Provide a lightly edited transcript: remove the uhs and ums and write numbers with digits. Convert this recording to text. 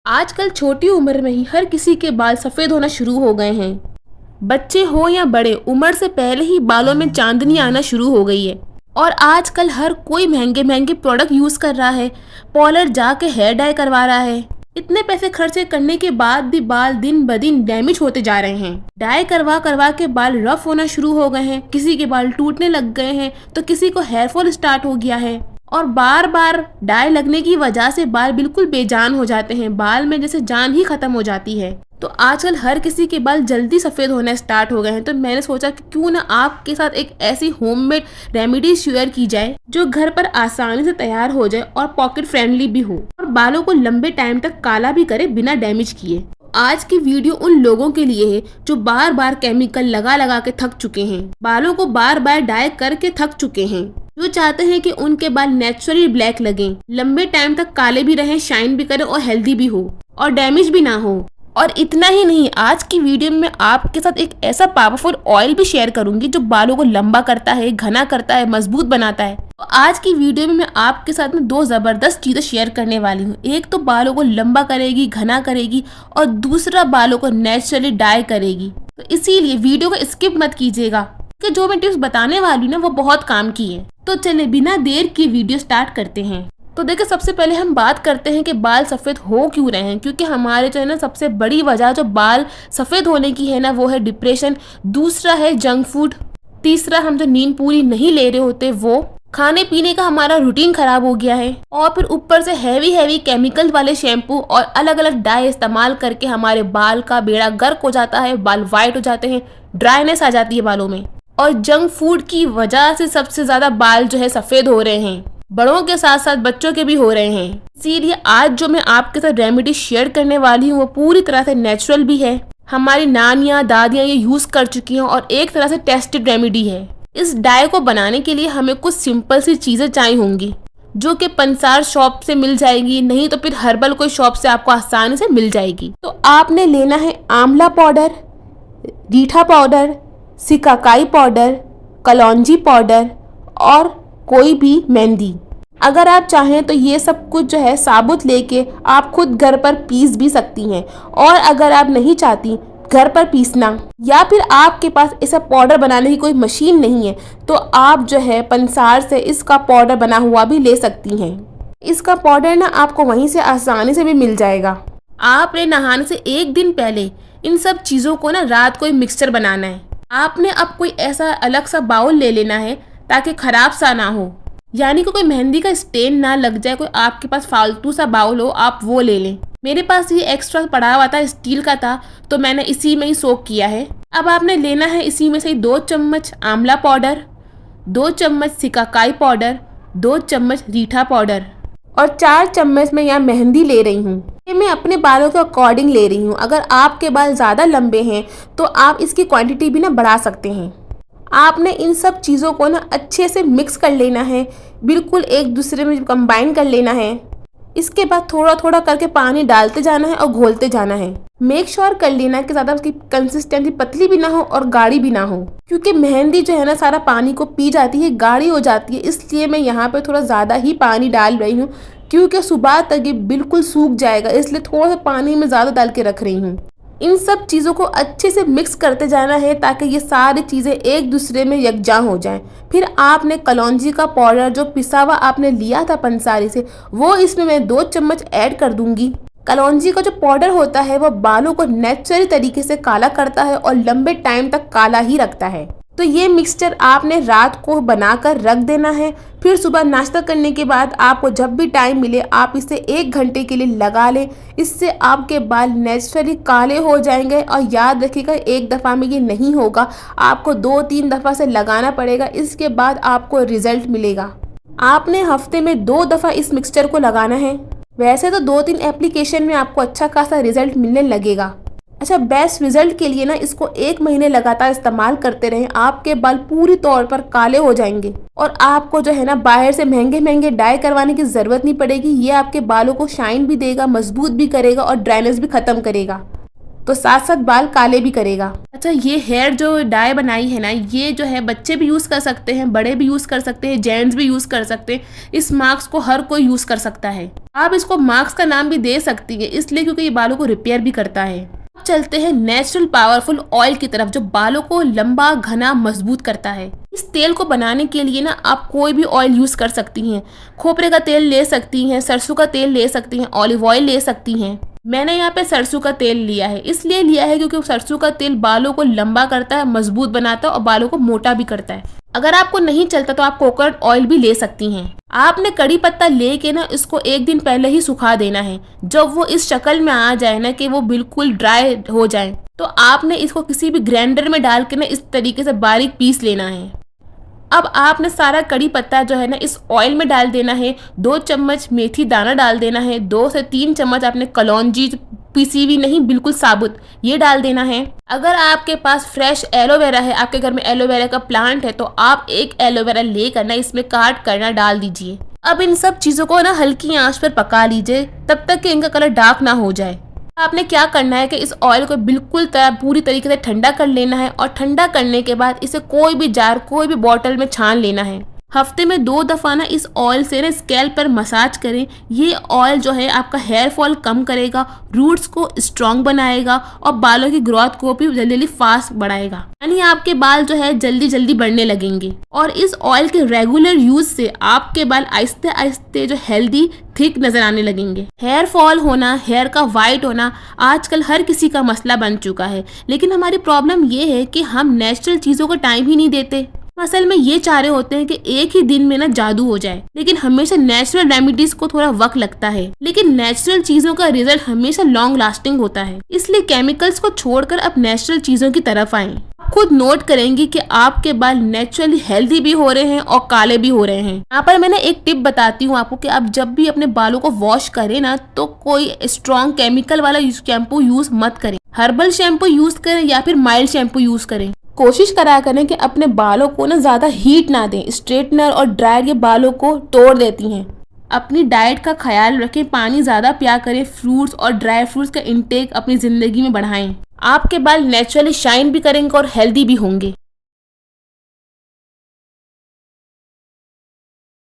आजकल छोटी उम्र में ही हर किसी के बाल सफेद होना शुरू हो गए हैं। बच्चे हो या बड़े, उम्र से पहले ही बालों में चांदनी आना शुरू हो गई है। और आजकल हर कोई महंगे महंगे प्रोडक्ट यूज कर रहा है, पार्लर जाके हेयर डाई करवा रहा है। इतने पैसे खर्चे करने के बाद भी बाल दिन ब दिन डैमेज होते जा रहे हैं। डाई करवा करवा के बाल रफ होना शुरू हो गए हैं, किसी के बाल टूटने लग गए हैं तो किसी को हेयर फॉल स्टार्ट हो गया है। और बार बार डाई लगने की वजह से बाल बिल्कुल बेजान हो जाते हैं, बाल में जैसे जान ही खत्म हो जाती है। तो आजकल हर किसी के बाल जल्दी सफ़ेद होने स्टार्ट हो गए हैं। तो मैंने सोचा कि क्यों ना आपके साथ एक ऐसी होममेड रेमेडी शेयर की जाए जो घर पर आसानी से तैयार हो जाए और पॉकेट फ्रेंडली भी हो और बालों को लंबे टाइम तक काला भी करे बिना डैमेज किए। आज की वीडियो उन लोगों के लिए है जो बार बार केमिकल लगा लगा के थक चुके हैं, बालों को बार बार डाई करके थक चुके हैं, जो चाहते हैं कि उनके बाल नेचुरली ब्लैक लगें, लंबे टाइम तक काले भी रहें, शाइन भी करें और हेल्दी भी हो और डैमेज भी ना हो। और इतना ही नहीं, आज की वीडियो में आपके साथ एक ऐसा पावरफुल ऑयल भी शेयर करूंगी जो बालों को लंबा करता है, घना करता है, मजबूत बनाता है। तो आज की वीडियो में मैं आपके साथ में दो जबरदस्त चीजें शेयर करने वाली हूँ। एक तो बालों को लंबा करेगी, घना करेगी और दूसरा बालों को नेचुरली डाई करेगी। तो इसीलिए वीडियो को स्किप मत कीजिएगा कि जो मैं टिप्स बताने वाली हूँ ना वो बहुत काम की है। तो चले बिना देर की वीडियो स्टार्ट करते हैं। तो देखिए, सबसे पहले हम बात करते हैं कि बाल सफ़ेद हो क्यों रहे हैं। क्योंकि हमारे जो है ना सबसे बड़ी वजह जो बाल सफ़ेद होने की है ना वो है डिप्रेशन, दूसरा है जंक फूड, तीसरा हम जो नींद पूरी नहीं ले रहे होते, वो खाने पीने का हमारा रूटीन खराब हो गया है, और फिर ऊपर से हैवी केमिकल वाले शैम्पू और अलग अलग डाई इस्तेमाल करके हमारे बाल का बेड़ा गर्क हो जाता है, बाल वाइट हो जाते हैं, ड्राइनेस आ जाती है बालों में। और जंक फूड की वजह से सबसे ज्यादा बाल जो है सफ़ेद हो रहे हैं, बड़ों के साथ साथ बच्चों के भी हो रहे हैं। इसीलिए आज जो मैं आपके साथ रेमेडी शेयर करने वाली हूँ वो पूरी तरह से नेचुरल भी है, हमारी नानियाँ दादियाँ ये यूज कर चुकी हैं और एक तरह से टेस्टेड रेमेडी है। इस डाई को बनाने के लिए हमें कुछ सिंपल सी चीजें चाहिए होंगी जो कि पंसार शॉप से मिल जाएगी, नहीं तो फिर हर्बल कोई शॉप से आपको आसानी से मिल जाएगी। तो आपने लेना है आंवला पाउडर, रीठा पाउडर, सिकाकाई पाउडर, कलौंजी पाउडर और कोई भी मेहंदी। अगर आप चाहें तो ये सब कुछ जो है साबुत लेके आप खुद घर पर पीस भी सकती हैं, और अगर आप नहीं चाहती घर पर पीसना या फिर आपके पास ऐसा पाउडर बनाने की कोई मशीन नहीं है तो आप जो है पंसार से इसका पाउडर बना हुआ भी ले सकती हैं। इसका पाउडर ना आपको वहीं से आसानी से भी मिल जाएगा। आपने नहाने से एक दिन पहले इन सब चीज़ों को ना रात को मिक्सचर बनाना है। आपने अब कोई ऐसा अलग सा बाउल ले लेना है ताकि खराब सा ना हो, यानी कि कोई मेहंदी का स्टेन ना लग जाए। कोई आपके पास फालतू सा बाउल हो आप वो ले लें। मेरे पास ये एक्स्ट्रा पड़ा हुआ था, स्टील का था, तो मैंने इसी में ही सोक किया है। अब आपने लेना है इसी में से 2 चम्मच आंवला पाउडर, 2 चम्मच सिकाकाई पाउडर, 2 चम्मच रीठा पाउडर और 4 चम्मच मैं यहाँ मेहंदी ले रही हूँ। ये मैं अपने बालों के अकॉर्डिंग ले रही हूँ। अगर आपके बाल ज़्यादा लंबे हैं तो आप इसकी क्वांटिटी भी ना बढ़ा सकते हैं। आपने इन सब चीज़ों को ना अच्छे से मिक्स कर लेना है, बिल्कुल एक दूसरे में कंबाइन कर लेना है। इसके बाद थोड़ा थोड़ा करके पानी डालते जाना है और घोलते जाना है। मेक श्योर कर लेना कि ज़्यादा उसकी कंसिस्टेंसी पतली भी ना हो और गाढ़ी भी ना हो, क्योंकि मेहंदी जो है ना सारा पानी को पी जाती है, गाढ़ी हो जाती है। इसलिए मैं यहाँ पे थोड़ा ज़्यादा ही पानी डाल रही हूँ, क्योंकि सुबह तक ये बिल्कुल सूख जाएगा, इसलिए थोड़ा सा पानी में ज़्यादा डाल के रख रही हूँ। इन सब चीज़ों को अच्छे से मिक्स करते जाना है ताकि ये सारी चीज़ें एक दूसरे में यकजा हो जाएं। फिर आपने कलौंजी का पाउडर जो पिसा हुआ आपने लिया था पंसारी से, वो इसमें मैं 2 चम्मच ऐड कर दूंगी। कलौंजी का जो पाउडर होता है वो बालों को नेचुरल तरीके से काला करता है और लंबे टाइम तक काला ही रखता है। तो ये मिक्सचर आपने रात को बनाकर रख देना है। फिर सुबह नाश्ता करने के बाद आपको जब भी टाइम मिले आप इसे 1 घंटे के लिए लगा लें। इससे आपके बाल नेचुरली काले हो जाएंगे। और याद रखिएगा, एक दफ़ा में ये नहीं होगा, आपको 2-3 दफ़ा से लगाना पड़ेगा, इसके बाद आपको रिजल्ट मिलेगा। आपने हफ्ते में 2 दफ़ा इस मिक्सचर को लगाना है। वैसे तो 2-3 एप्लीकेशन में आपको अच्छा खासा रिजल्ट मिलने लगेगा। अच्छा, बेस्ट रिजल्ट के लिए ना इसको 1 महीने लगातार इस्तेमाल करते रहें। आपके बाल पूरी तौर पर काले हो जाएंगे और आपको जो है ना बाहर से महंगे महंगे डाई करवाने की ज़रूरत नहीं पड़ेगी। ये आपके बालों को शाइन भी देगा, मजबूत भी करेगा और ड्राइनेस भी ख़त्म करेगा। तो साथ साथ बाल काले भी करेगा। अच्छा, ये हेयर जो डाई बनाई है ना, ये जो है बच्चे भी यूज़ कर सकते हैं, बड़े भी यूज़ कर सकते हैं, जेंट्स भी यूज़ कर सकते हैं। इस मास्क को हर कोई यूज़ कर सकता है। आप इसको मास्क का नाम भी दे सकती है इसलिए क्योंकि ये बालों को रिपेयर भी करता है। अब चलते हैं नेचुरल पावरफुल ऑयल की तरफ जो बालों को लंबा घना मजबूत करता है। इस तेल को बनाने के लिए ना आप कोई भी ऑयल यूज़ कर सकती हैं। खोपरे का तेल ले सकती हैं, सरसों का तेल ले सकती हैं, ऑलिव ऑयल ले सकती हैं। मैंने यहाँ पे सरसों का तेल लिया है, इसलिए लिया है क्योंकि सरसों का तेल बालों को लंबा करता है, मजबूत बनाता है और बालों को मोटा भी करता है। अगर आपको नहीं चलता तो आप कोकोनट ऑयल भी ले सकती हैं। आपने कड़ी पत्ता लेके ना इसको एक दिन पहले ही सुखा देना है। जब वो इस शक्ल में आ जाए ना कि वो बिल्कुल ड्राई हो जाए तो आपने इसको किसी भी ग्राइंडर में डाल के ना इस तरीके से बारीक पीस लेना है। अब आपने सारा कड़ी पत्ता जो है ना इस ऑयल में डाल देना है। 2 चम्मच मेथी दाना डाल देना है। 2 से 3 चम्मच आपने कलौंजी पीसी हुई नहीं, बिल्कुल साबुत, ये डाल देना है। अगर आपके पास फ्रेश एलोवेरा है, आपके घर में एलोवेरा का प्लांट है, तो आप एक एलोवेरा लेकर ना इसमें काट करना डाल दीजिए। अब इन सब चीज़ों को ना हल्की आंच पर पका लीजिए तब तक कि इनका कलर डार्क ना हो जाए। आपने क्या करना है कि इस ऑयल को बिल्कुल पूरी तरीके से ठंडा कर लेना है और ठंडा करने के बाद इसे कोई भी जार, कोई भी बॉटल में छान लेना है। हफ्ते में 2 दफ़ा ना इस ऑयल से ना स्कैल्प पर मसाज करें। ये ऑयल जो है आपका हेयर फॉल कम करेगा, रूट्स को स्ट्रॉन्ग बनाएगा और बालों की ग्रोथ को भी जल्दी जल्दी फास्ट बढ़ाएगा। यानी आपके बाल जो है जल्दी जल्दी बढ़ने लगेंगे। और इस ऑयल के रेगुलर यूज से आपके बाल आहिस्ते आहिस्ते जो हेल्दी थिक नजर आने लगेंगे। हेयर फॉल होना, हेयर का वाइट होना आजकल हर किसी का मसला बन चुका है, लेकिन हमारी प्रॉब्लम ये है कि हम नेचुरल चीज़ों को टाइम ही नहीं देते। असल में ये चाह रहे होते हैं कि एक ही दिन में ना जादू हो जाए, लेकिन हमेशा नेचुरल रेमेडीज को थोड़ा वक्त लगता है, लेकिन नेचुरल चीजों का रिजल्ट हमेशा लॉन्ग लास्टिंग होता है। इसलिए केमिकल्स को छोड़कर अब नेचुरल चीजों की तरफ आएं। आप खुद नोट करेंगे कि आपके बाल नेचुरली हेल्दी भी हो रहे हैं और काले भी हो रहे हैं। यहाँ पर मैंने एक टिप बताती हूँ आपको कि आप जब भी अपने बालों को वॉश करें ना तो कोई स्ट्रॉन्ग केमिकल वाला शैम्पू यूज मत करें। हर्बल शैम्पू यूज करें या फिर माइल्ड शैम्पू यूज करें। कोशिश करा करें कि अपने बालों को ना ज़्यादा हीट ना दें। स्ट्रेटनर और ड्रायर ये बालों को तोड़ देती हैं। अपनी डाइट का ख्याल रखें, पानी ज़्यादा पिया करें, फ्रूट्स और ड्राई फ्रूट्स का इंटेक अपनी ज़िंदगी में बढ़ाएं। आपके बाल नेचुरली शाइन भी करेंगे और हेल्दी भी होंगे।